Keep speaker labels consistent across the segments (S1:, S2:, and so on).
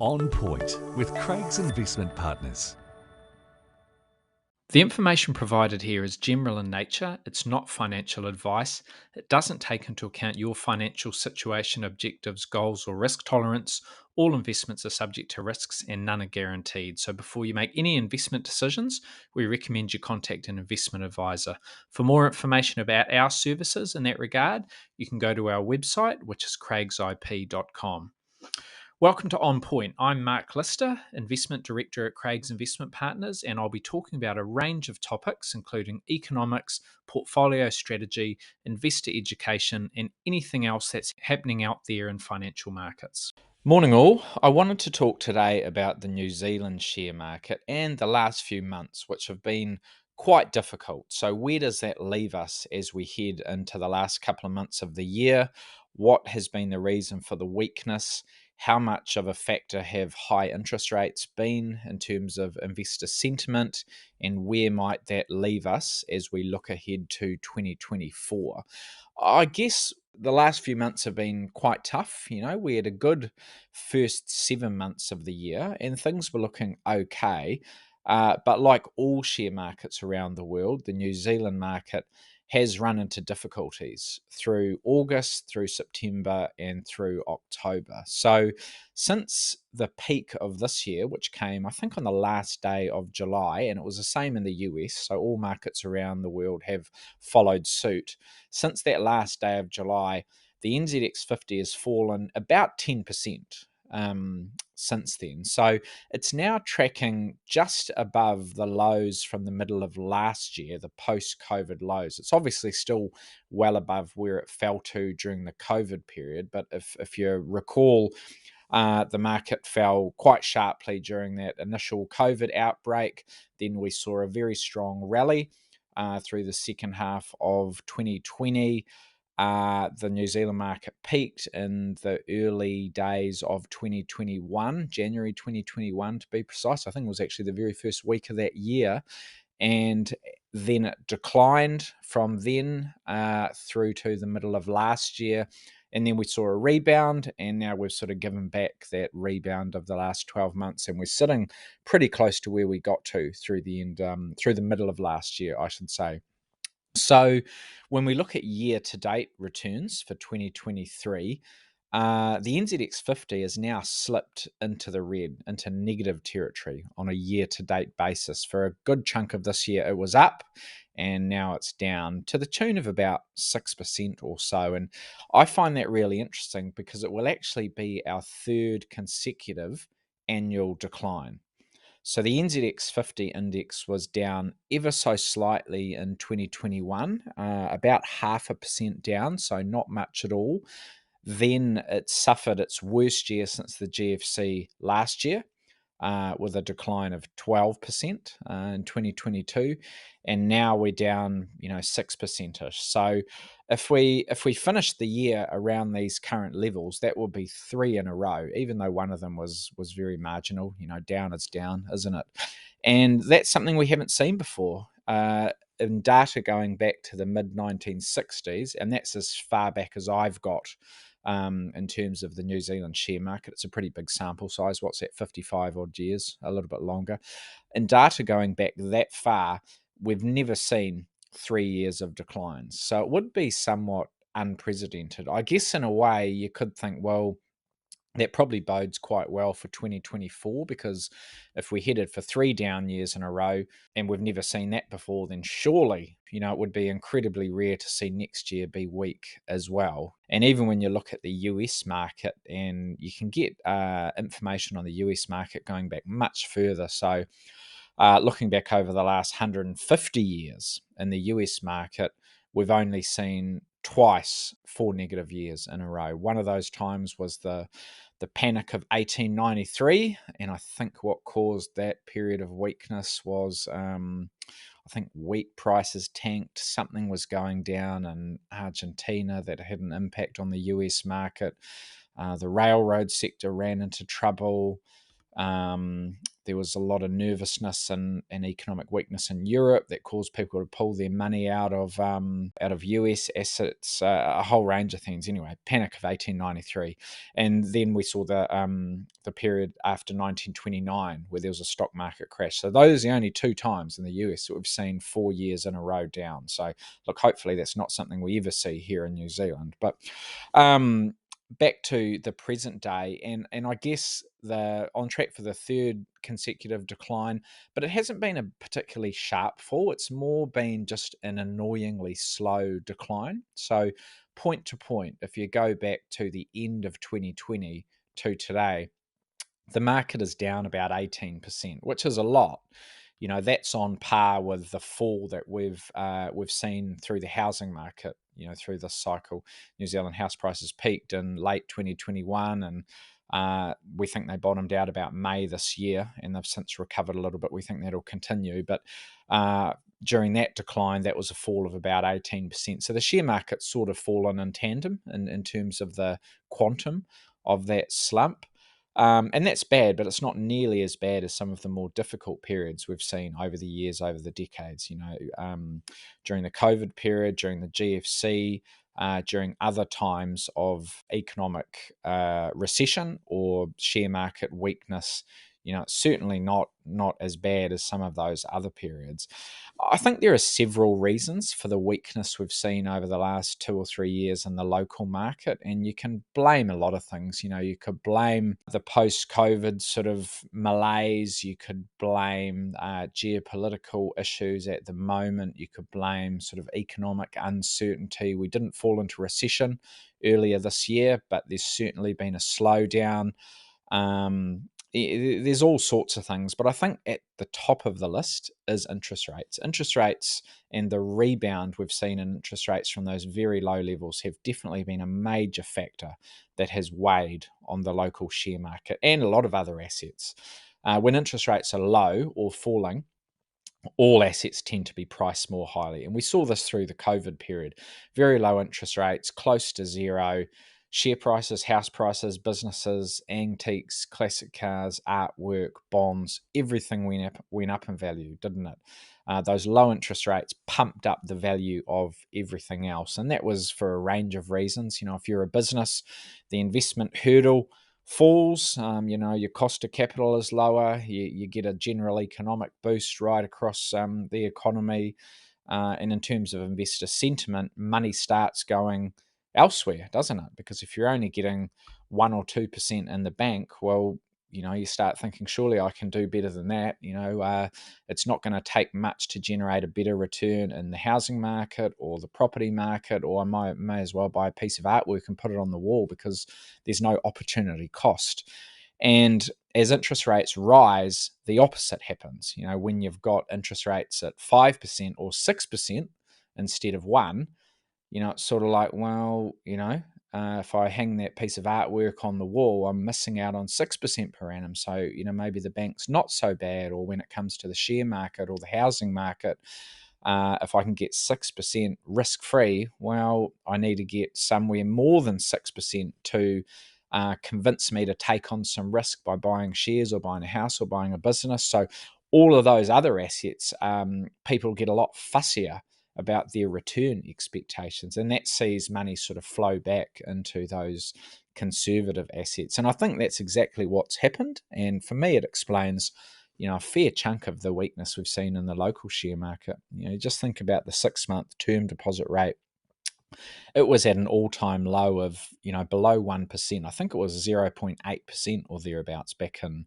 S1: On Point with Craig's Investment Partners.
S2: The information provided here is general in nature. It's not financial advice. It doesn't take into account your financial situation, objectives, goals, or risk tolerance. All investments are subject to risks and none are guaranteed. So before you make any investment decisions, we recommend you contact an investment advisor. For more information about our services in that regard, you can go to our website, which is craigsip.com. Welcome to On Point. I'm Mark Lister, Investment Director at Craig's Investment Partners, and I'll be talking about a range of topics, including economics, portfolio strategy, investor education, and anything else that's happening out there in financial markets. Morning, all. I wanted to talk today about the New Zealand share market and the last few months, which have been quite difficult. So, where does that leave us as we head into the last couple of months of the year? What has been the reason for the weakness? How much of a factor have high interest rates been in terms of investor sentiment, and where might that leave us as we look ahead to 2024? I guess the last few months have been quite tough. We had a good first 7 months of the year and things were looking okay. But like all share markets around the world, the New Zealand market has run into difficulties through August, through September, and through October. So, since the peak of this year, which came, I think, on the last day of July, and it was the same in the US, so all markets around the world have followed suit. Since that last day of July, the NZX 50 has fallen about 10%. Since then. So it's now tracking just above the lows from the middle of last year, the post-COVID lows. It's obviously still well above where it fell to during the COVID period, but if you recall, the market fell quite sharply during that initial COVID outbreak. Then we saw a very strong rally through the second half of 2020. The New Zealand market peaked in the early days of 2021, January 2021 to be precise. I think it was actually the very first week of that year. And then it declined from then through to the middle of last year. And then we saw a rebound, and now we've sort of given back that rebound of the last 12 months, and we're sitting pretty close to where we got to through the middle of last year, I should say. So, when we look at year-to-date returns for 2023, the NZX 50 has now slipped into the red, into negative territory on a year-to-date basis. For a good chunk of this year, it was up, and now it's down to the tune of about 6% or so. And I find that really interesting because it will actually be our third consecutive annual decline. So the NZX 50 index was down ever so slightly in 2021, about 0.5% down, so not much at all. Then it suffered its worst year since the GFC last year, with a decline of 12% in 2022, and now we're down, 6%ish. So if we finish the year around these current levels, that will be three in a row, even though one of them was very marginal. Down is down, isn't it? And that's something we haven't seen before. In data going back to the mid 1960s, and that's as far back as I've got in terms of the New Zealand share market. It's a pretty big sample size. What's that, 55 odd years, a little bit longer. In data going back that far, we've never seen 3 years of declines. So it would be somewhat unprecedented. I guess in a way you could think, well, that probably bodes quite well for 2024, because if we headed for 3 down years in a row and we've never seen that before, then surely, it would be incredibly rare to see next year be weak as well. And even when you look at the US market, and you can get information on the US market going back much further. So looking back over the last 150 years in the US market, we've only seen twice 4 negative years in a row. One of those times was the panic of 1893, and I think what caused that period of weakness was I think wheat prices tanked, something was going down in Argentina that had an impact on the US market. The railroad sector ran into trouble. There was a lot of nervousness and economic weakness in Europe that caused people to pull their money out of US assets, a whole range of things. Anyway, Panic of 1893, and then we saw the period after 1929 where there was a stock market crash. So those are the only two times in the US that we've seen 4 years in a row down. So look, hopefully that's not something we ever see here in New Zealand, but. Back to the present day, and I guess the on track for the third consecutive decline, but it hasn't been a particularly sharp fall. It's more been just an annoyingly slow decline. So point to point, if you go back to the end of 2020 to today, the market is down about 18%, which is a lot. That's on par with the fall that we've seen through the housing market. Through this cycle, New Zealand house prices peaked in late 2021, and we think they bottomed out about May this year, and they've since recovered a little bit. We think that'll continue, but during that decline, that was a fall of about 18%. So the share market's sort of fallen in tandem in terms of the quantum of that slump. And that's bad, but it's not nearly as bad as some of the more difficult periods we've seen over the years, over the decades. During the COVID period, during the GFC, during other times of economic recession or share market weakness. It's certainly not as bad as some of those other periods. I think there are several reasons for the weakness we've seen over the last 2 or 3 years in the local market, and you can blame a lot of things. You could blame the post-COVID sort of malaise. You could blame geopolitical issues at the moment. You could blame sort of economic uncertainty. We didn't fall into recession earlier this year, but there's certainly been a slowdown. There's all sorts of things, but I think at the top of the list is interest rates. Interest rates and the rebound we've seen in interest rates from those very low levels have definitely been a major factor that has weighed on the local share market and a lot of other assets. When interest rates are low or falling, all assets tend to be priced more highly. And we saw this through the COVID period. Very low interest rates, close to zero. Share prices, house prices, businesses, antiques, classic cars, artwork, bonds, everything went up in value, didn't it? Those low interest rates pumped up the value of everything else. And that was for a range of reasons. If you're a business, the investment hurdle falls, your cost of capital is lower, you get a general economic boost right across the economy. And in terms of investor sentiment, money starts going elsewhere, doesn't it? Because if you're only getting 1 or 2% in the bank, well, you start thinking, surely I can do better than that. It's not going to take much to generate a better return in the housing market or the property market, or I may as well buy a piece of artwork and put it on the wall because there's no opportunity cost. And as interest rates rise, the opposite happens. When you've got interest rates at 5% or 6% instead of 1%, it's sort of like, well, if I hang that piece of artwork on the wall, I'm missing out on 6% per annum. So, maybe the bank's not so bad. Or when it comes to the share market or the housing market, if I can get 6% risk-free, well, I need to get somewhere more than 6% to convince me to take on some risk by buying shares or buying a house or buying a business. So all of those other assets, people get a lot fussier about their return expectations, and that sees money sort of flow back into those conservative assets. And I think that's exactly what's happened. And for me, it explains, a fair chunk of the weakness we've seen in the local share market. Just think about the 6-month term deposit rate. It was at an all-time low of, below 1%. I think it was 0.8% or thereabouts back in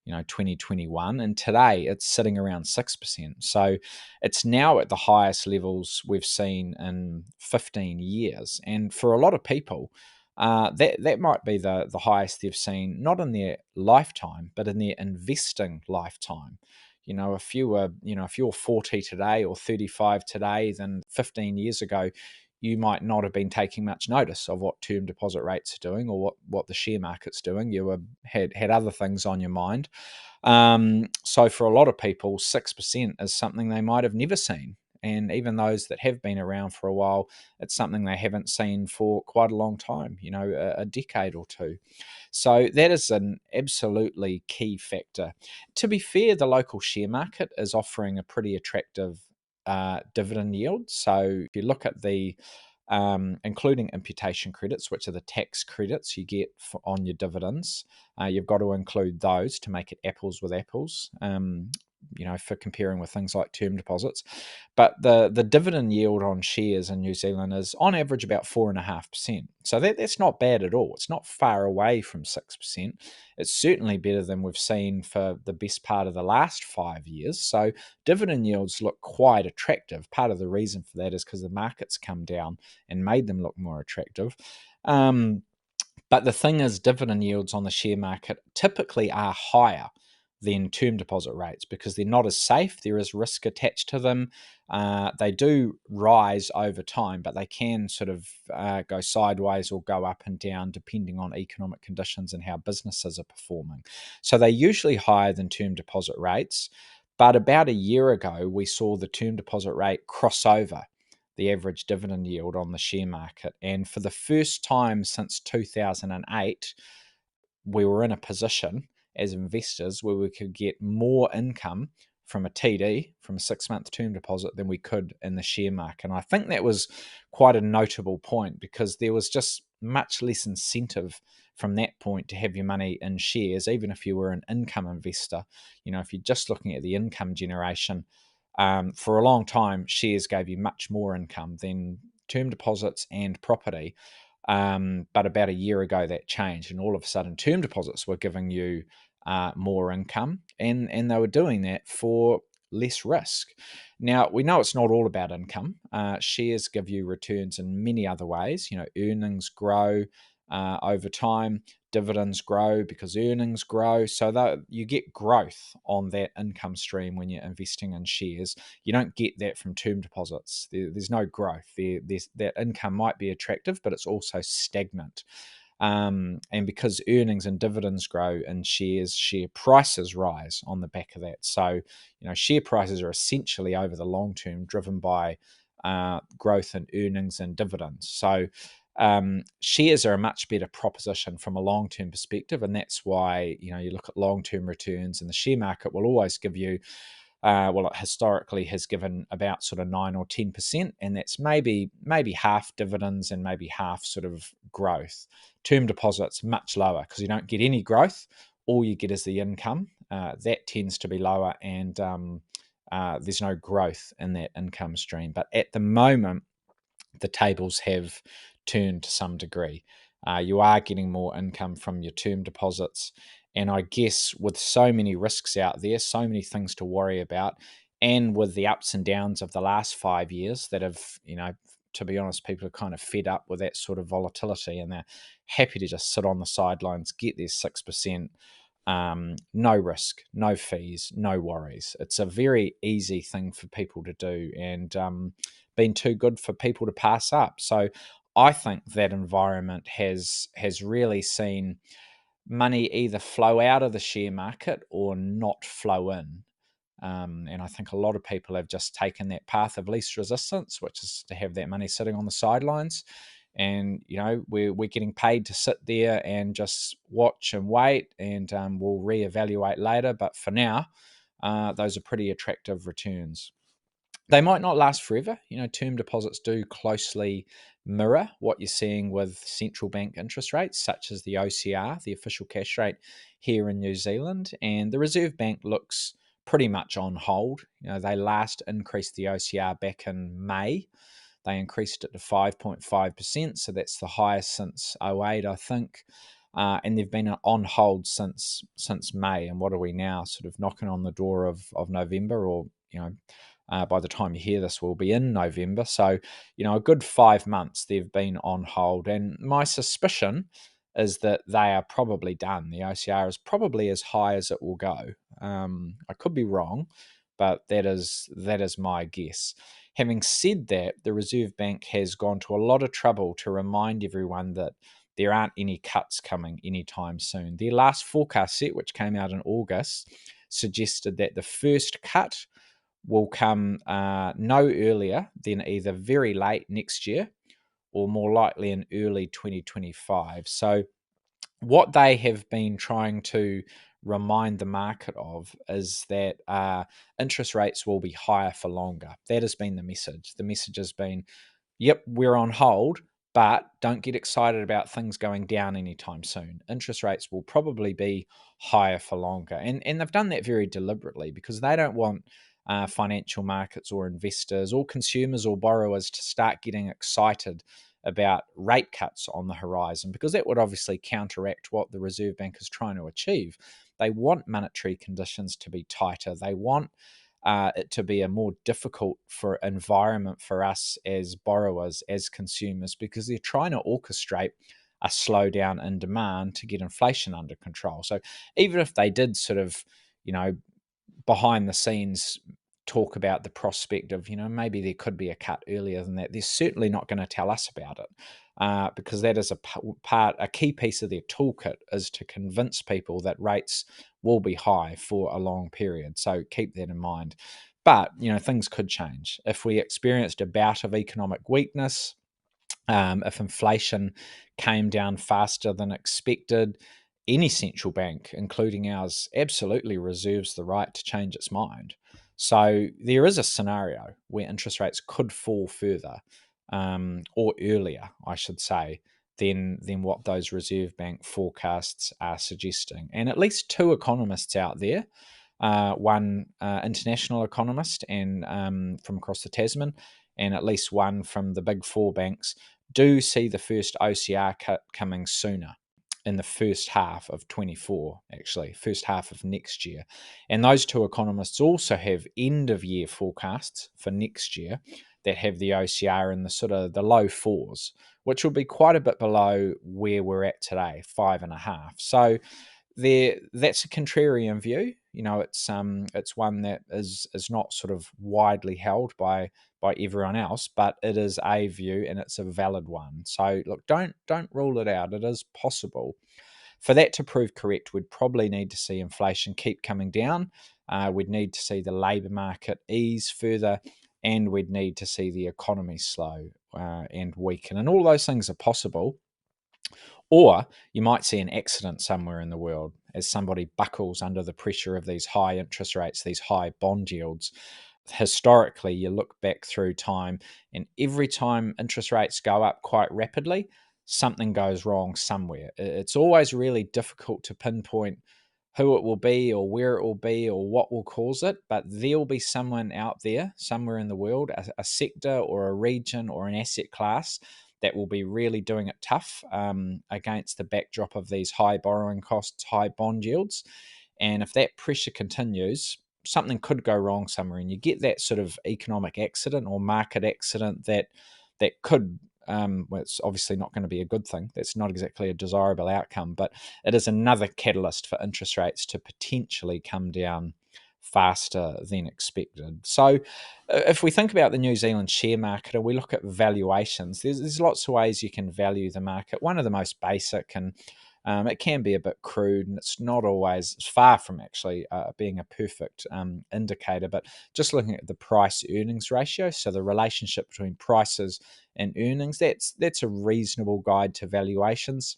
S2: 2021, and today it's sitting around 6%. So it's now at the highest levels we've seen in 15 years. And for a lot of people, that might be the highest they've seen, not in their lifetime, but in their investing lifetime. If you're 40 today or 35 today, then 15 years ago, you might not have been taking much notice of what term deposit rates are doing or what the share market's doing. You had other things on your mind. So for a lot of people, 6% is something they might have never seen And even those that have been around for a while, it's something they haven't seen for quite a long time, a decade or two. So that is an absolutely key factor. To be fair, the local share market is offering a pretty attractive dividend yield. So if you look at including imputation credits, which are the tax credits you get on your dividends, you've got to include those to make it apples with apples. For comparing with things like term deposits. But the dividend yield on shares in New Zealand is on average about 4.5%. So that's not bad at all. It's not far away from 6%. It's certainly better than we've seen for the best part of the last 5 years. So dividend yields look quite attractive. Part of the reason for that is because the market's come down and made them look more attractive. But the thing is, dividend yields on the share market typically are higher than term deposit rates because they're not as safe. There is risk attached to them. They do rise over time, but they can sort of go sideways or go up and down depending on economic conditions and how businesses are performing. So they're usually higher than term deposit rates. But about a year ago, we saw the term deposit rate cross over the average dividend yield on the share market. And for the first time since 2008, we were in a position as investors where we could get more income from a TD, from a 6-month term deposit, than we could in the share market. And I think that was quite a notable point because there was just much less incentive from that point to have your money in shares, even if you were an income investor. If you're just looking at the income generation, for a long time, shares gave you much more income than term deposits and property. But about a year ago, that changed, and all of a sudden, term deposits were giving you more income, and they were doing that for less risk. Now, we know it's not all about income. Shares give you returns in many other ways. Earnings grow over time, dividends grow because earnings grow. So that you get growth on that income stream when you're investing in shares. You don't get that from term deposits. There's no growth. That income might be attractive, but it's also stagnant. And because earnings and dividends grow in shares, share prices rise on the back of that. So, share prices are essentially over the long term driven by growth in earnings and dividends. So, shares are a much better proposition from a long-term perspective, and that's why you look at long-term returns, and the share market will always give you it historically has given about sort of 9 or 10%, and that's maybe half dividends and maybe half sort of growth. Term deposits much lower because you don't get any growth. All you get is the income. That tends to be lower, and there's no growth in that income stream. But at the moment, the tables have turned to some degree. You are getting more income from your term deposits. And I guess with so many risks out there, so many things to worry about, and with the ups and downs of the last 5 years that have, to be honest, people are kind of fed up with that sort of volatility and they're happy to just sit on the sidelines, get their 6%, no risk, no fees, no worries. It's a very easy thing for people to do, and been too good for people to pass up. So I think that environment has really seen money either flow out of the share market or not flow in. And I think a lot of people have just taken that path of least resistance, which is to have that money sitting on the sidelines. And we're getting paid to sit there and just watch and wait, and we'll reevaluate later. But for now, those are pretty attractive returns. They might not last forever. Term deposits do closely mirror what you're seeing with central bank interest rates, such as the OCR, the official cash rate here in New Zealand. And the Reserve Bank looks pretty much on hold. They last increased the OCR back in May. They increased it to 5.5%, so that's the highest since '08, I think. And they've been on hold since May. And what are we now? Sort of knocking on the door of November, or by the time you hear this, we'll be in November. So, a good 5 months they've been on hold. And my suspicion is that they are probably done. The OCR is probably as high as it will go. I could be wrong, but that is my guess. Having said that, the Reserve Bank has gone to a lot of trouble to remind everyone that there aren't any cuts coming anytime soon. Their last forecast set, which came out in August, suggested that the first cut will come no earlier than either very late next year or more likely in early 2025. So what they have been trying to remind the market of is that interest rates will be higher for longer. That has been the message. The message has been, yep, we're on hold, but don't get excited about things going down anytime soon. Interest rates will probably be higher for longer. And they've done that very deliberately because they don't want financial markets or investors or consumers or borrowers to start getting excited about rate cuts on the horizon, because that would obviously counteract what the Reserve Bank is trying to achieve. They want monetary conditions to be tighter. They want it to be a more difficult environment for us as borrowers, as consumers, because they're trying to orchestrate a slowdown in demand to get inflation under control. So even if they did sort of, behind the scenes talk about the prospect of, maybe there could be a cut earlier than that, they're certainly not going to tell us about it, because that is a key piece of their toolkit is to convince people that rates will be high for a long period. So keep that in mind. But, things could change. If we experienced a bout of economic weakness, if inflation came down faster than expected, any central bank, including ours, absolutely reserves the right to change its mind. So there is a scenario where interest rates could fall further, or earlier, I should say, than what those Reserve Bank forecasts are suggesting. And at least two economists out there, one international economist and from across the Tasman, and at least one from the big four banks, do see the first OCR cut coming sooner, in the first half of 24, actually, first half of next year. And those two economists also have end of year forecasts for next year that have the OCR in the sort of the low fours, which will be quite a bit below where we're at today, 5.5. So that's a contrarian view. It's one that is not sort of widely held by everyone else, but it is a view and it's a valid one. So look, don't rule it out. It is possible. For that to prove correct, we'd probably need to see inflation keep coming down. We'd need to see the labour market ease further, and we'd need to see the economy slow and weaken. And all those things are possible. Or you might see an accident somewhere in the world as somebody buckles under the pressure of these high interest rates, these high bond yields. Historically, you look back through time, and every time interest rates go up quite rapidly, something goes wrong somewhere. It's always really difficult to pinpoint who it will be or where it will be or what will cause it, but there'll be someone out there somewhere in the world, a sector or a region or an asset class that will be really doing it tough against the backdrop of these high borrowing costs, high bond yields. And if that pressure continues, something could go wrong somewhere, and you get that sort of economic accident or market accident that could. Well, it's obviously not going to be a good thing. That's not exactly a desirable outcome, but it is another catalyst for interest rates to potentially come down faster than expected. So if we think about the New Zealand share market and we look at valuations, there's lots of ways you can value the market. One of the most basic, and it can be a bit crude, and it's far from actually being a perfect indicator, but just looking at the price earnings ratio, so the relationship between prices and earnings, that's a reasonable guide to valuations.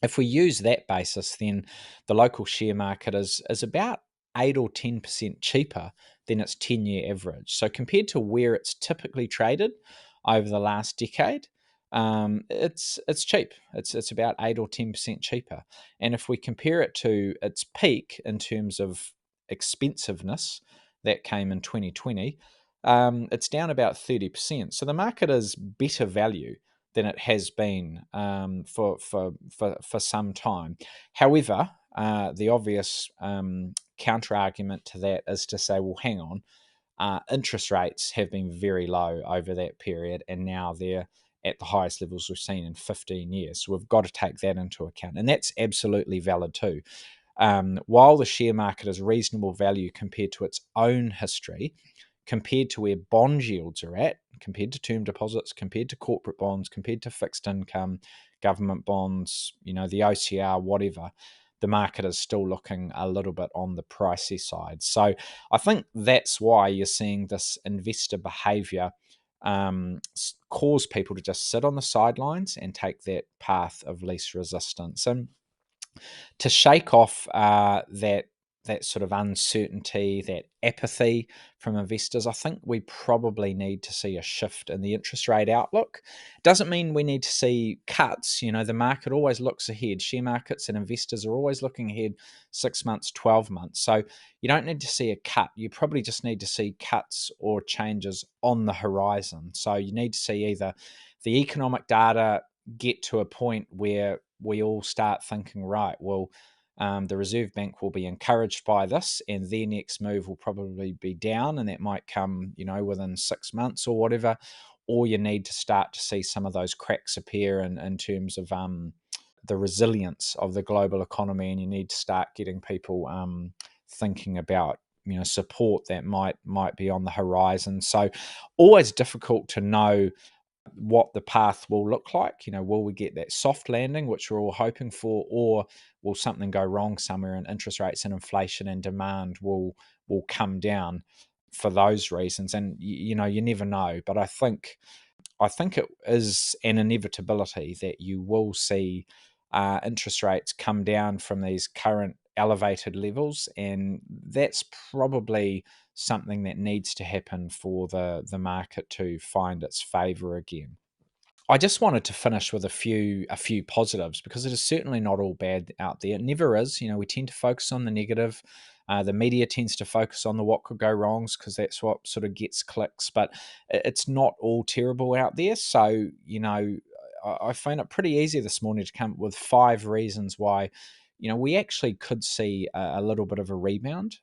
S2: If we use that basis, then the local share market is about 8 or 10% cheaper than its 10-year average. So compared to where it's typically traded over the last decade, it's cheap. It's about 8 or 10% cheaper. And if we compare it to its peak in terms of expensiveness that came in 2020, it's down about 30%. So the market is better value than it has been for some time. However, the obvious counter argument to that is to say, well, hang on, interest rates have been very low over that period, and now they're at the highest levels we've seen in 15 years. So we've got to take that into account, and that's absolutely valid too. While the share market is reasonable value compared to its own history, compared to where bond yields are at, compared to term deposits, compared to corporate bonds, compared to fixed income, government bonds, the OCR, whatever, the market is still looking a little bit on the pricey side. So I think that's why you're seeing this investor behavior cause people to just sit on the sidelines and take that path of least resistance. And to shake off that sort of uncertainty, that apathy from investors, I think we probably need to see a shift in the interest rate outlook. Doesn't mean we need to see cuts. The market always looks ahead. Share markets and investors are always looking ahead 6 months, 12 months. So you don't need to see a cut. You probably just need to see cuts or changes on the horizon. So you need to see either the economic data get to a point where we all start thinking, right, well, the Reserve Bank will be encouraged by this, and their next move will probably be down, and that might come, within 6 months or whatever. Or you need to start to see some of those cracks appear in terms of the resilience of the global economy, and you need to start getting people thinking about support that might be on the horizon. So always difficult to know what the path will look like. Will we get that soft landing, which we're all hoping for, or will something go wrong somewhere and interest rates and inflation and demand will come down for those reasons? And you never know, but I think it is an inevitability that you will see interest rates come down from these current elevated levels, and that's probably something that needs to happen for the market to find its favor again. I just wanted to finish with a few positives, because it is certainly not all bad out there. It never is. We tend to focus on the negative. The media tends to focus on the what could go wrongs, because that's what sort of gets clicks. But it's not all terrible out there. So I found it pretty easy this morning to come up with 5 reasons why we actually could see a little bit of a rebound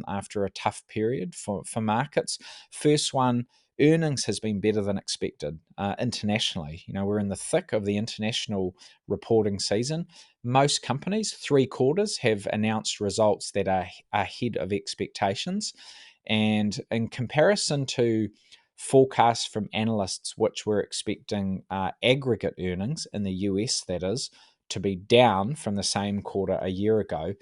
S2: after a tough period for markets. First one, earnings has been better than expected internationally. We're in the thick of the international reporting season. Most companies, 3/4, have announced results that are ahead of expectations. And in comparison to forecasts from analysts, which were expecting aggregate earnings in the US, that is, to be down from the same quarter a year ago,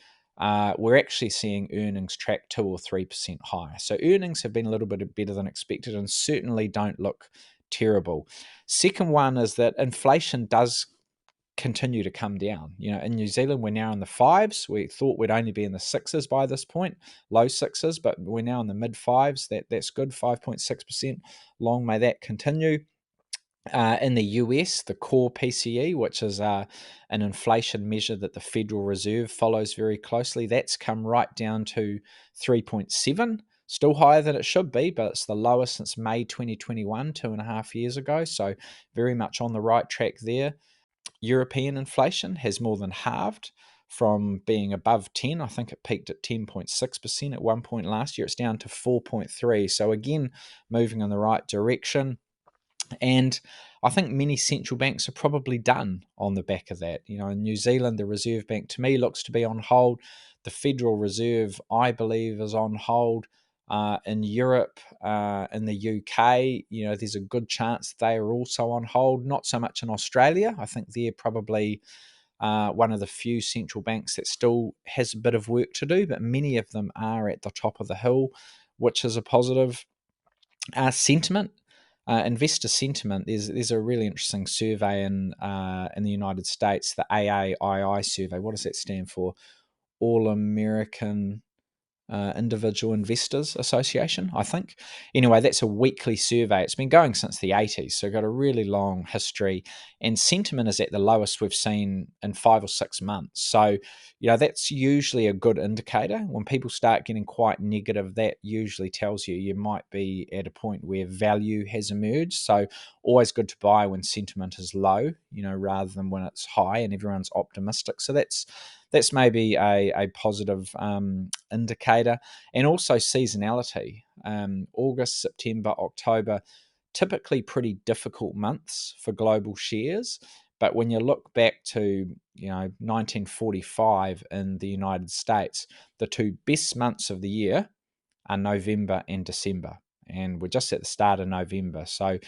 S2: we're actually seeing earnings track 2 or 3% higher. So earnings have been a little bit better than expected, and certainly don't look terrible. Second one is that inflation does continue to come down. In New Zealand, we're now in the 5s. We thought we'd only be in the 6s by this point, low 6s, but we're now in the mid 5s. That's good, 5.6%. Long may that continue. In the US, the core PCE, which is an inflation measure that the Federal Reserve follows very closely, that's come right down to 3.7. Still higher than it should be, but it's the lowest since May 2021, 2.5 years ago. So very much on the right track there. European inflation has more than halved from being above 10. I think it peaked at 10.6% at one point last year. It's down to 4.3. So again, moving in the right direction. And I think many central banks are probably done on the back of that. In New Zealand, the Reserve Bank to me looks to be on hold. The Federal Reserve, I believe, is on hold. In Europe, in the UK, there's a good chance they are also on hold. Not so much in Australia. I think they're probably one of the few central banks that still has a bit of work to do, but many of them are at the top of the hill, which is a positive. Sentiment. Investor sentiment. There's a really interesting survey in the United States, the AAII survey. What does that stand for? All American Individual Investors Association, I think. Anyway, that's a weekly survey. It's been going since the 80s, so got a really long history. And sentiment is at the lowest we've seen in 5 or 6 months. So, that's usually a good indicator. When people start getting quite negative, that usually tells you might be at a point where value has emerged. So, always good to buy when sentiment is low, rather than when it's high and everyone's optimistic. So that's maybe a positive indicator. And also seasonality. August, September, October, typically pretty difficult months for global shares. But when you look back to 1945 in the United States, the 2 best months of the year are November and December. And we're just at the start of November. So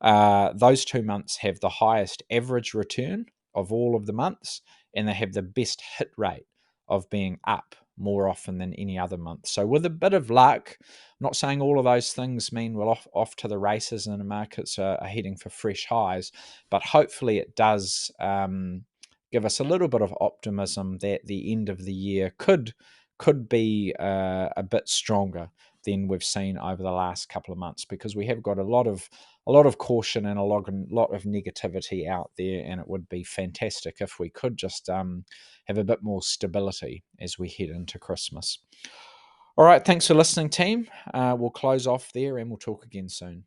S2: those 2 months have the highest average return of all of the months, and they have the best hit rate of being up more often than any other month. So with a bit of luck, I'm not saying all of those things mean we're off to the races and the markets are heading for fresh highs, but hopefully it does give us a little bit of optimism that the end of the year could be a bit stronger than we've seen over the last couple of months, because we have got a lot of caution and a lot of negativity out there, and it would be fantastic if we could just have a bit more stability as we head into Christmas. All right, thanks for listening, team. We'll close off there and we'll talk again soon.